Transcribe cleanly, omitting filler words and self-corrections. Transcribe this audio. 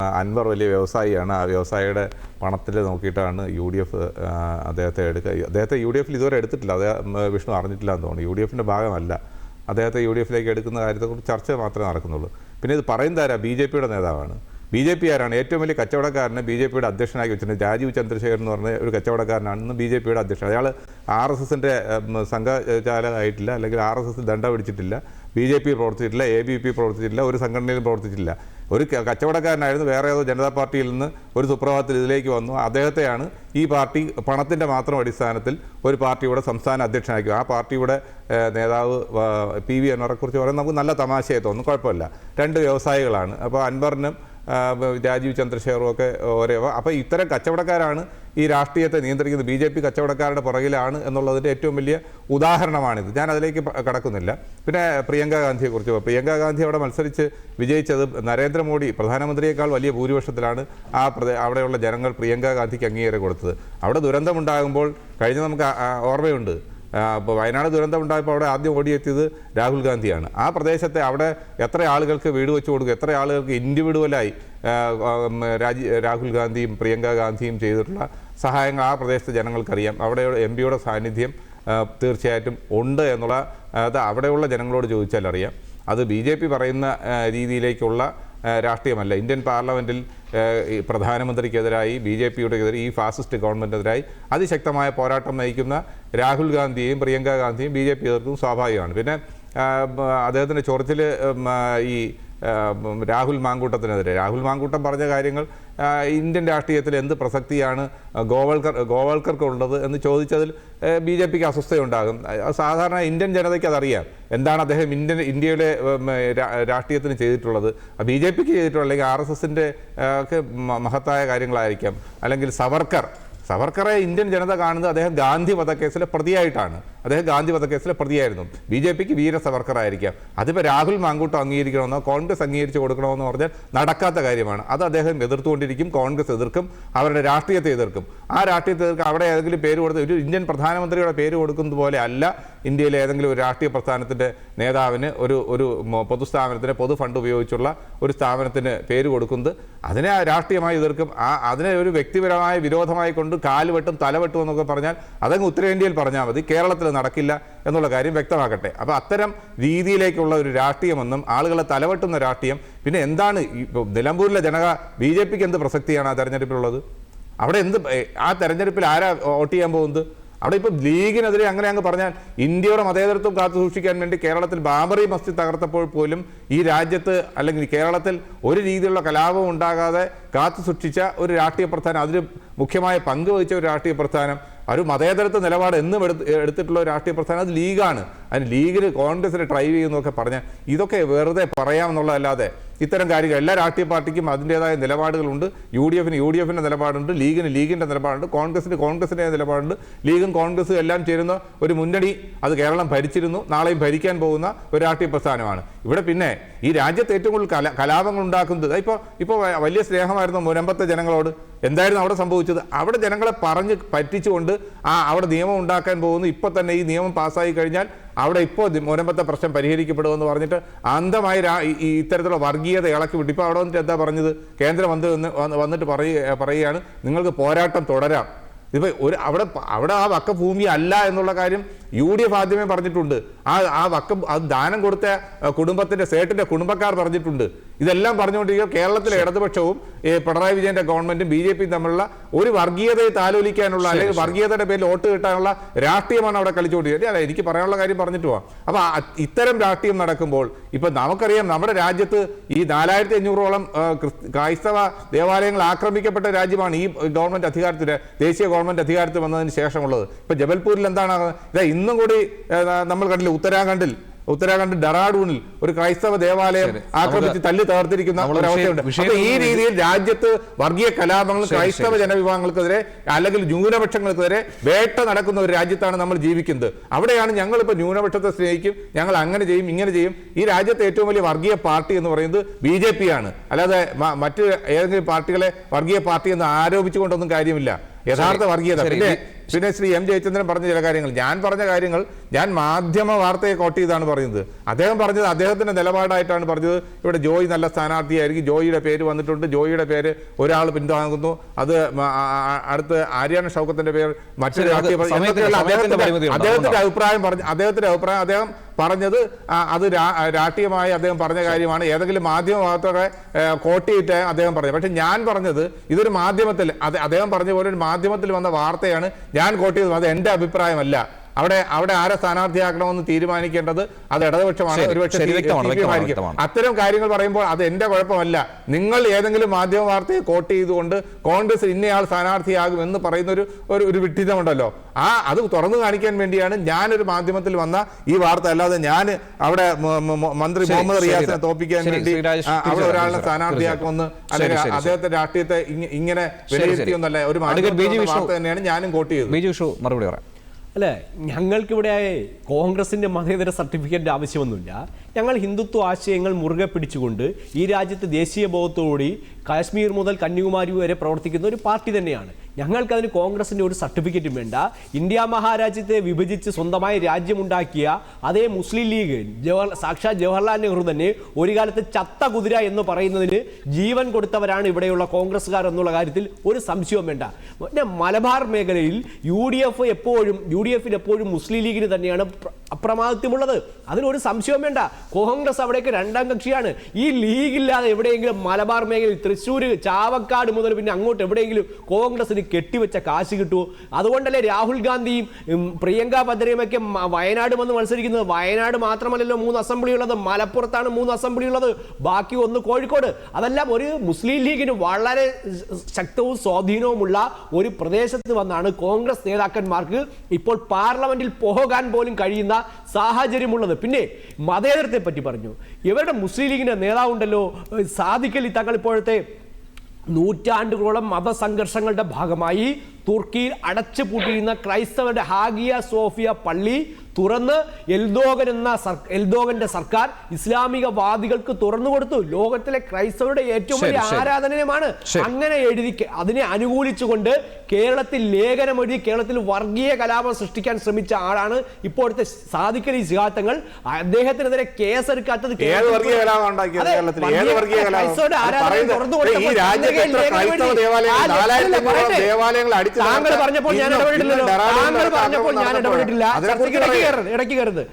അൻവർ വലിയ വ്യവസായിയാണ്. ആ വ്യവസായിയുടെ പണത്തിൽ നോക്കിയിട്ടാണ് UDF അദ്ദേഹത്തെ എടുക്കുക. അദ്ദേഹത്തെ UDF ഇതുവരെ എടുത്തിട്ടില്ല. അദ്ദേഹം വിഷ്ണു അറിഞ്ഞിട്ടില്ല എന്ന് തോന്നുന്നു. UDF ഭാഗമല്ല. അദ്ദേഹത്തെ UDF എടുക്കുന്ന കാര്യത്തെക്കുറിച്ച് ചർച്ച മാത്രമേ നടക്കുന്നുള്ളൂ. പിന്നെ ഇത് പറയുന്നതാരാ? BJP നേതാവാണ്. BJP ആരാണ്? ഏറ്റവും വലിയ കച്ചവടക്കാരനെ BJP അധ്യക്ഷനാക്കി വെച്ചിട്ടുണ്ട്. രാജീവ് ചന്ദ്രശേഖർ എന്ന് പറഞ്ഞ ഒരു കച്ചവടക്കാരനാണ് ഇന്ന് BJP അധ്യക്ഷൻ. അയാൾ RSSൻ്റെ സംഘചാലകമായിട്ടില്ല, അല്ലെങ്കിൽ RSS ദണ്ഡ പിടിച്ചിട്ടില്ല, BJP പ്രവർത്തിച്ചിട്ടില്ല, ABP പ്രവർത്തിച്ചിട്ടില്ല, ഒരു സംഘടനയിലും പ്രവർത്തിച്ചിട്ടില്ല. ഒരു കച്ചവടക്കാരനായിരുന്നു. വേറെ ഏതോ ജനതാ പാർട്ടിയിൽ നിന്ന് ഒരു സുപ്രഭാതത്തിൽ ഇതിലേക്ക് വന്നു. അദ്ദേഹത്തെയാണ് ഈ പാർട്ടി പണത്തിൻ്റെ മാത്രം അടിസ്ഥാനത്തിൽ ഒരു പാർട്ടിയുടെ സംസ്ഥാന അധ്യക്ഷനാക്കി. ആ പാർട്ടിയുടെ നേതാവ് PV അൻവറിനെക്കുറിച്ച് പറയുന്നത് നമുക്ക് നല്ല തമാശയായി തോന്നും. കുഴപ്പമില്ല. രണ്ട് വ്യവസായികളാണ്. അപ്പോൾ അൻവറിനും രാജീവ് ചന്ദ്രശേഖറും ഒക്കെ ഒരേ. അപ്പോൾ ഇത്തരം കച്ചവടക്കാരാണ് ഈ രാഷ്ട്രീയത്തെ നിയന്ത്രിക്കുന്നത്. BJP കച്ചവടക്കാരുടെ പുറകിലാണ് എന്നുള്ളതിൻ്റെ ഏറ്റവും വലിയ ഉദാഹരണമാണിത്. ഞാൻ അതിലേക്ക് കടക്കുന്നില്ല. പിന്നെ പ്രിയങ്ക ഗാന്ധിയെക്കുറിച്ച്, പ്രിയങ്ക ഗാന്ധി അവിടെ മത്സരിച്ച് വിജയിച്ചത് നരേന്ദ്രമോദി പ്രധാനമന്ത്രിയേക്കാൾ വലിയ ഭൂരിപക്ഷത്തിലാണ് അവിടെയുള്ള ജനങ്ങൾ പ്രിയങ്ക ഗാന്ധിക്ക് അംഗീകാരം കൊടുത്തത്. അവിടെ ദുരന്തമുണ്ടാകുമ്പോൾ കഴിഞ്ഞ നമുക്ക് ഓർമ്മയുണ്ട്. ഇപ്പോൾ വയനാട് ദുരന്തം ഉണ്ടായപ്പോൾ അവിടെ ആദ്യം ഓടിയെത്തിയത് രാഹുൽ ഗാന്ധിയാണ്. ആ പ്രദേശത്തെ അവിടെ എത്ര ആളുകൾക്ക് വീട് വെച്ച് കൊടുക്കുക, എത്ര ആളുകൾക്ക് ഇൻഡിവിഡുവലായി രാഹുൽ ഗാന്ധിയും പ്രിയങ്ക ഗാന്ധിയും ചെയ്തിട്ടുള്ള സഹായങ്ങൾ ആ പ്രദേശത്തെ ജനങ്ങൾക്കറിയാം. അവിടെ MP സാന്നിധ്യം തീർച്ചയായിട്ടും ഉണ്ട് എന്നുള്ള അത് അവിടെയുള്ള ജനങ്ങളോട് ചോദിച്ചാൽ അറിയാം. അത് BJP പറയുന്ന രീതിയിലേക്കുള്ള രാഷ്ട്രീയമല്ല. ഇന്ത്യൻ പാർലമെൻറ്റിൽ പ്രധാനമന്ത്രിക്കെതിരായി BJPയുടെ ഈ ഫാസിസ്റ്റ് ഗവൺമെൻറ്റിനെതിരായി അതിശക്തമായ പോരാട്ടം നയിക്കുന്ന രാഹുൽ ഗാന്ധിയെയും പ്രിയങ്ക ഗാന്ധിയും BJP എതിർക്കും സ്വാഭാവികമാണ്. പിന്നെ അദ്ദേഹത്തിൻ്റെ ചൊറിച്ചിൽ ഈ രാഹുൽ മാങ്കൂട്ടം പറഞ്ഞ കാര്യങ്ങൾ ഇന്ത്യൻ രാഷ്ട്രീയത്തിൽ എന്ത് പ്രസക്തിയാണ് ഗോവൾക്കർക്കുള്ളത് എന്ന് ചോദിച്ചതിൽ BJPക്ക് അസ്വസ്ഥയുണ്ടാകും. സാധാരണ ഇന്ത്യൻ ജനതയ്ക്ക് അതറിയാം എന്താണ് അദ്ദേഹം ഇന്ത്യയുടെ രാഷ്ട്രീയത്തിന് ചെയ്തിട്ടുള്ളത്. BJPക്ക് ചെയ്തിട്ടുള്ള അല്ലെങ്കിൽ RSSൻ്റെ ഒക്കെ മഹത്തായ കാര്യങ്ങളായിരിക്കാം. അല്ലെങ്കിൽ സവർക്കറെ ഇന്ത്യൻ ജനത കാണുന്നത് അദ്ദേഹം ഗാന്ധി വധക്കേസിലെ പ്രതിയായിട്ടാണ്. അദ്ദേഹം ഗാന്ധി വധക്കേസിലെ പ്രതിയായിരുന്നു. BJPക്ക് വീര സവർക്കറായിരിക്കാം. അതിപ്പോൾ രാഹുൽ മാങ്കൂട്ടം അംഗീകരിക്കണമെന്നോ കോൺഗ്രസ് അംഗീകരിച്ച് കൊടുക്കണമെന്ന് പറഞ്ഞാൽ നടക്കാത്ത കാര്യമാണ്. അത് അദ്ദേഹം എതിർത്തുകൊണ്ടിരിക്കും. കോൺഗ്രസ് എതിർക്കും, അവരുടെ രാഷ്ട്രീയത്തെ എതിർക്കും. ആ രാഷ്ട്രീയത്തെ എതിർക്കും. അവിടെ ഏതെങ്കിലും പേര് കൊടുത്ത് ഒരു ഇന്ത്യൻ പ്രധാനമന്ത്രിയുടെ പേര് കൊടുക്കുന്നത് പോലെ അല്ല ഇന്ത്യയിലെ ഏതെങ്കിലും ഒരു രാഷ്ട്രീയ പ്രസ്ഥാനത്തിൻ്റെ നേതാവിന് ഒരു പൊതുസ്ഥാപനത്തിന് പൊതു ഫണ്ട് ഉപയോഗിച്ചുള്ള ഒരു സ്ഥാപനത്തിന് പേര് കൊടുക്കുന്നത്. അതിനെ രാഷ്ട്രീയമായി എതിർക്കും. അതിനെ ഒരു വ്യക്തിപരമായ വിരോധമായി കൊണ്ട് കാലുവെട്ടും തലവെട്ടും എന്നൊക്കെ പറഞ്ഞാൽ അതങ്ങ് ഉത്തരേന്ത്യയിൽ പറഞ്ഞാൽ മതി, കേരളത്തിൽ നടക്കില്ല എന്നുള്ള കാര്യം വ്യക്തമാക്കട്ടെ. അപ്പോൾ അത്തരം രീതിയിലേക്കുള്ള ഒരു രാഷ്ട്രീയമൊന്നും, ആളുകളെ തലവെട്ടുന്ന രാഷ്ട്രീയം. പിന്നെ എന്താണ് നിലമ്പൂരിലെ ജനത BJPക്ക് എന്ത് പ്രസക്തിയാണ് ആ തെരഞ്ഞെടുപ്പിലുള്ളത്? അവിടെ ആ തെരഞ്ഞെടുപ്പിൽ ആരാ വോട്ട് ചെയ്യാൻ പോകുന്നത്? അവിടെ ഇപ്പോൾ ലീഗിനെതിരെ അങ്ങനെ അങ്ങ് പറഞ്ഞാൽ ഇന്ത്യയുടെ മതേതരത്വം കാത്തു സൂക്ഷിക്കാൻ വേണ്ടി കേരളത്തിൽ ബാബറി മസ്ജിദ് തകർത്തപ്പോൾ പോലും ഈ രാജ്യത്ത് അല്ലെങ്കിൽ കേരളത്തിൽ ഒരു രീതിയിലുള്ള കലാപം ഉണ്ടാകാതെ കാത്തു സൂക്ഷിച്ച ഒരു രാഷ്ട്രീയ പ്രസ്ഥാനം, അതിന് മുഖ്യമായ പങ്ക് വഹിച്ച ഒരു രാഷ്ട്രീയ പ്രസ്ഥാനം, ഒരു മതേതരത്വ നിലപാട് എന്നും എടുത്തിട്ടുള്ള ഒരു രാഷ്ട്രീയ പ്രസ്ഥാനം അത് ലീഗാണ്. അതിന് ലീഗിന് കോൺഗ്രസിനെ ഡ്രൈവ് ചെയ്യുന്നതൊക്കെ പറഞ്ഞാൽ ഇതൊക്കെ വെറുതെ പറയാമെന്നുള്ളതല്ലാതെ ഇത്തരം കാര്യങ്ങൾ എല്ലാ രാഷ്ട്രീയ പാർട്ടിക്കും അതിൻ്റേതായ നിലപാടുകളുണ്ട്. UDFിൻ്റെ നിലപാടുണ്ട്, ലീഗിൻ്റെ നിലപാടുണ്ട്, കോൺഗ്രസിൻ്റെ നിലപാടുണ്ട്. ലീഗും കോൺഗ്രസും എല്ലാം ചേരുന്ന ഒരു മുന്നണി, അത് കേരളം ഭരിച്ചിരുന്നു, നാളെയും ഭരിക്കാൻ പോകുന്ന ഒരു രാഷ്ട്രീയ പ്രസ്ഥാനമാണ്. ഇവിടെ പിന്നെ ഈ രാജ്യത്ത് ഏറ്റവും കൂടുതൽ കലാപങ്ങൾ ഉണ്ടാക്കുന്നത് ഇപ്പോൾ വലിയ സ്നേഹമായിരുന്നു മുനമ്പത്തെ ജനങ്ങളോട്. എന്തായിരുന്നു അവിടെ സംഭവിച്ചത്? അവിടെ ജനങ്ങളെ പറഞ്ഞ് പറ്റിച്ചുകൊണ്ട് അവിടെ നിയമം ഉണ്ടാക്കാൻ പോകുന്നു. ഇപ്പോൾ തന്നെ ഈ നിയമം പാസ്സായി കഴിഞ്ഞാൽ അവിടെ ഇപ്പോൾ മുനമ്പത്തെ പ്രശ്നം പരിഹരിക്കപ്പെടുമെന്ന് പറഞ്ഞിട്ട് അന്ധമായി ഇത്തരത്തിലുള്ള വർഗീയത ഇളക്കി വിട്ടു. ഇപ്പോൾ അവിടെ വന്നിട്ട് എന്താ പറഞ്ഞത്? കേന്ദ്രമന്ത്രി വന്നിട്ട് പറയുകയാണ് നിങ്ങൾക്ക് പോരാട്ടം തുടരാം. ഇതിപ്പോൾ അവിടെ ആ വക്ക ഭൂമി അല്ല എന്നുള്ള കാര്യം UDF ആദ്യമേ പറഞ്ഞിട്ടുണ്ട്. ആ വക്കം അത് ദാനം കൊടുത്ത കുടുംബത്തിൻ്റെ സേട്ടിൻ്റെ കുടുംബക്കാർ പറഞ്ഞിട്ടുണ്ട്. ഇതെല്ലാം പറഞ്ഞുകൊണ്ടിരിക്കുക കേരളത്തിലെ ഇടതുപക്ഷവും പിണറായി വിജയൻ്റെ ഗവൺമെൻറ്റും BJPയും തമ്മിലുള്ള ഒരു വർഗീയതയെ താലോലിക്കാനുള്ള അല്ലെങ്കിൽ വർഗീയതയുടെ പേരിൽ വോട്ട് കിട്ടാനുള്ള രാഷ്ട്രീയമാണ് അവിടെ കളിച്ചുകൊണ്ടിരിക്കുന്നത്. അല്ല, എനിക്ക് പറയാനുള്ള കാര്യം പറഞ്ഞിട്ട് പോവാം. അപ്പോൾ ഇത്തരം രാഷ്ട്രീയം നടക്കുമ്പോൾ ഇപ്പം നമുക്കറിയാം നമ്മുടെ രാജ്യത്ത് ഈ 4500ഓളം ക്രൈസ്തവ ദേവാലയങ്ങൾ ആക്രമിക്കപ്പെട്ട രാജ്യമാണ് ഈ ഗവൺമെൻറ് അധികാരത്തിൽ, ദേശീയ ഗവൺമെൻറ് അധികാരത്തിൽ വന്നതിന് ശേഷമുള്ളത്. ഇപ്പം ജബൽപൂരിൽ എന്താണ് ഇന്നും കൂടി നമ്മൾ കണ്ടില്ല, ഉത്തരാഖണ്ഡ് ഡെറാഡൂണിൽ ഒരു ക്രൈസ്തവ ദേവാലയം ആക്രമിച്ച് തല്ലി തകർത്തിരിക്കുന്ന ഒരവസ്ഥയുണ്ട്. അപ്പൊ ഈ രീതിയിൽ രാജ്യത്ത് വർഗീയ കലാപങ്ങൾ ക്രൈസ്തവ ജനവിഭാഗങ്ങൾക്കെതിരെ അല്ലെങ്കിൽ ന്യൂനപക്ഷങ്ങൾക്കെതിരെ വേട്ട നടക്കുന്ന ഒരു രാജ്യത്താണ് നമ്മൾ ജീവിക്കുന്നത്. അവിടെയാണ് ഞങ്ങളിപ്പോൾ ന്യൂനപക്ഷത്തെ സ്നേഹിക്കും, ഞങ്ങൾ അങ്ങനെ ചെയ്യും ഇങ്ങനെ ചെയ്യും. ഈ രാജ്യത്തെ ഏറ്റവും വലിയ വർഗീയ പാർട്ടി എന്ന് പറയുന്നത് BJP ആണ്. അല്ലാതെ മറ്റ് ഏതെങ്കിലും പാർട്ടികളെ വർഗീയ പാർട്ടി എന്ന് ആരോപിച്ചുകൊണ്ടൊന്നും കാര്യമില്ല. യഥാർത്ഥ വർഗീയത. പിന്നെ പിന്നെ ശ്രീ എം ജയചന്ദ്രൻ പറഞ്ഞ ചില കാര്യങ്ങൾ, ഞാൻ പറഞ്ഞ കാര്യങ്ങൾ ഞാൻ മാധ്യമ വാർത്തയെ കോട്ട് ചെയ്താണ് പറയുന്നത്. അദ്ദേഹം പറഞ്ഞത് അദ്ദേഹത്തിന്റെ നിലപാടായിട്ടാണ് പറഞ്ഞത്. ഇവിടെ ജോയി നല്ല സ്ഥാനാർത്ഥിയായിരിക്കും, ജോയിയുടെ പേര് വന്നിട്ടുണ്ട്, ജോയിയുടെ പേര് ഒരാൾ പിന്താങ്ങുന്നു, അത് അടുത്ത് ആര്യാന ഷൗക്കത്തിന്റെ പേര് മറ്റൊരു അദ്ദേഹത്തിന്റെ അഭിപ്രായം അദ്ദേഹം പറഞ്ഞത് അത് രാഷ്ട്രീയമായി അദ്ദേഹം പറഞ്ഞ കാര്യമാണ്. ഏതെങ്കിലും മാധ്യമ വാർത്തകളെ കോട്ട് ചെയ്തിട്ട് അദ്ദേഹം പറഞ്ഞത്. പക്ഷെ ഞാൻ പറഞ്ഞത് ഇതൊരു മാധ്യമത്തിൽ അദ്ദേഹം പറഞ്ഞ പോലെ ഒരു മാധ്യമത്തിൽ വന്ന വാർത്തയാണ് ഞാൻ കോട്ട് ചെയ്തത്. അത് എന്റെ അഭിപ്രായമല്ല. അവിടെ ആരെ സ്ഥാനാർത്ഥിയാക്കണമെന്ന് തീരുമാനിക്കേണ്ടത് അത് ഇടതുപക്ഷമാണ്, ഒരുപക്ഷെ അത്തരം കാര്യങ്ങൾ പറയുമ്പോൾ അത് എന്റെ കുഴപ്പമല്ല. നിങ്ങൾ ഏതെങ്കിലും മാധ്യമ വാർത്തയെ കോട്ട് ചെയ്തുകൊണ്ട് കോൺഗ്രസ് ഇന്നയാൾ സ്ഥാനാർത്ഥിയാകും എന്ന് പറയുന്ന ഒരു വിഡ്ഢിത്തമുണ്ടല്ലോ, അത് തുറന്നു കാണിക്കാൻ വേണ്ടിയാണ് ഞാനൊരു മാധ്യമത്തിൽ വന്ന ഈ വാർത്ത. അല്ലാതെ ഞാൻ അവിടെ മന്ത്രി മുഹമ്മദ് റിയാസിനെ തോപ്പിക്കാൻ വേണ്ടി അവിടെ ഒരാളെ സ്ഥാനാർത്ഥിയാക്കുമെന്ന് അല്ലെങ്കിൽ അദ്ദേഹത്തെ രാഷ്ട്രീയത്തെ ഇങ്ങനെ വിലയിരുത്തിയൊന്നല്ല. ഒരു മാധ്യമ വാർത്ത തന്നെയാണ് ഞാനും കോട്ട് ചെയ്തത്. മറുപടി പറയാം. അല്ലേ, ഞങ്ങൾക്കിവിടെ കോൺഗ്രസിൻ്റെ മതേതര സർട്ടിഫിക്കറ്റിൻ്റെ ആവശ്യമൊന്നുമില്ല. ഞങ്ങൾ ഹിന്ദുത്വ ആശയങ്ങൾ മുറുകെ പിടിച്ചുകൊണ്ട് ഈ രാജ്യത്ത് ദേശീയ ബോധത്തോടുകൂടി കാശ്മീർ മുതൽ കന്യാകുമാരി വരെ പ്രവർത്തിക്കുന്ന ഒരു പാർട്ടി തന്നെയാണ്. ഞങ്ങൾക്കതിന് കോൺഗ്രസിൻ്റെ ഒരു സർട്ടിഫിക്കറ്റും വേണ്ട. ഇന്ത്യ മഹാരാജ്യത്തെ വിഭജിച്ച് സ്വന്തമായി രാജ്യമുണ്ടാക്കിയ അതേ മുസ്ലിം ലീഗ്, സാക്ഷാത് ജവഹർലാൽ നെഹ്റു തന്നെ ഒരു കാലത്ത് ചത്ത കുതിര എന്ന് പറയുന്നതിന് ജീവൻ കൊടുത്തവരാണ് ഇവിടെയുള്ള കോൺഗ്രസ്സുകാർ എന്നുള്ള കാര്യത്തിൽ ഒരു സംശയവും വേണ്ട. പിന്നെ മലബാർ മേഖലയിൽ യു ഡി എഫിന് എപ്പോഴും മുസ്ലിം ലീഗിന് തന്നെയാണ് അപ്രമാദിത്വമുള്ളത്. അതിനൊരു സംശയവും വേണ്ട. കോൺഗ്രസ് അവിടേക്ക് രണ്ടാം കക്ഷിയാണ്. ഈ ലീഗില്ലാതെ എവിടെയെങ്കിലും മലബാർ മേഖലയിൽ തൃശ്ശൂർ, ചാവക്കാട് മുതൽ പിന്നെ അങ്ങോട്ട് എവിടെയെങ്കിലും കോൺഗ്രസിന് കെട്ടിവെച്ച കാശ് കിട്ടുമോ? അതുകൊണ്ടല്ലേ രാഹുൽ ഗാന്ധിയും പ്രിയങ്ക ഭദ്രയുമൊക്കെ വയനാട് വന്ന് മത്സരിക്കുന്നത്. വയനാട് മാത്രമല്ലല്ലോ 3 അസംബ്ലി ഉള്ളത്, മലപ്പുറത്താണ് 3 അസംബ്ലി ഉള്ളത്, ബാക്കി 1 കോഴിക്കോട്. അതെല്ലാം ഒരു മുസ്ലിം ലീഗിന് വളരെ ശക്തവും സ്വാധീനവുമുള്ള ഒരു പ്രദേശത്ത് വന്നാണ് കോൺഗ്രസ് നേതാക്കന്മാർക്ക് ഇപ്പോൾ പാർലമെന്റിൽ പോകാൻ പോലും കഴിയുന്ന സാഹചര്യമുള്ളത്. പിന്നെ മതേതരത്തെ പറ്റി പറഞ്ഞു. ഇവരുടെ മുസ്ലിം ലീഗിന്റെ നേതാവുണ്ടല്ലോ സാദിഖ് അലി തങ്ങൾ ഇപ്പോഴത്തെ നൂറ്റാണ്ടുകളോളം മതസംഘർഷങ്ങളുടെ ഭാഗമായി തുർക്കിയിൽ അടച്ചുപൂട്ടിയിരുന്ന ക്രൈസ്തവരുടെ ഹാഗിയ സോഫിയ പള്ളി തുറന്ന് എൽദോഗന്റെ സർക്കാർ ഇസ്ലാമികവാദികൾക്ക് തുറന്നു കൊടുത്തു. ലോകത്തിലെ ക്രൈസ്തവരുടെ ഏറ്റവും വലിയ ആരാധനയുമാണ്. അങ്ങനെ അതിനെ അനുകൂലിച്ചുകൊണ്ട് കേരളത്തിൽ ലേഖനം എഴുതി കേരളത്തിൽ വർഗീയ കലാപം സൃഷ്ടിക്കാൻ ശ്രമിച്ച ആളാണ് ഇപ്പോഴത്തെ സാദിഖ് അലി ശിഹാബ് തങ്ങൾ. അദ്ദേഹത്തിനെതിരെ കേസെടുക്കാത്തത് താങ്കൾ പറഞ്ഞപ്പോൾ ഞാൻ ഇടപെട്ടില്ല. ഇടയ്ക്ക് കയറുന്നത്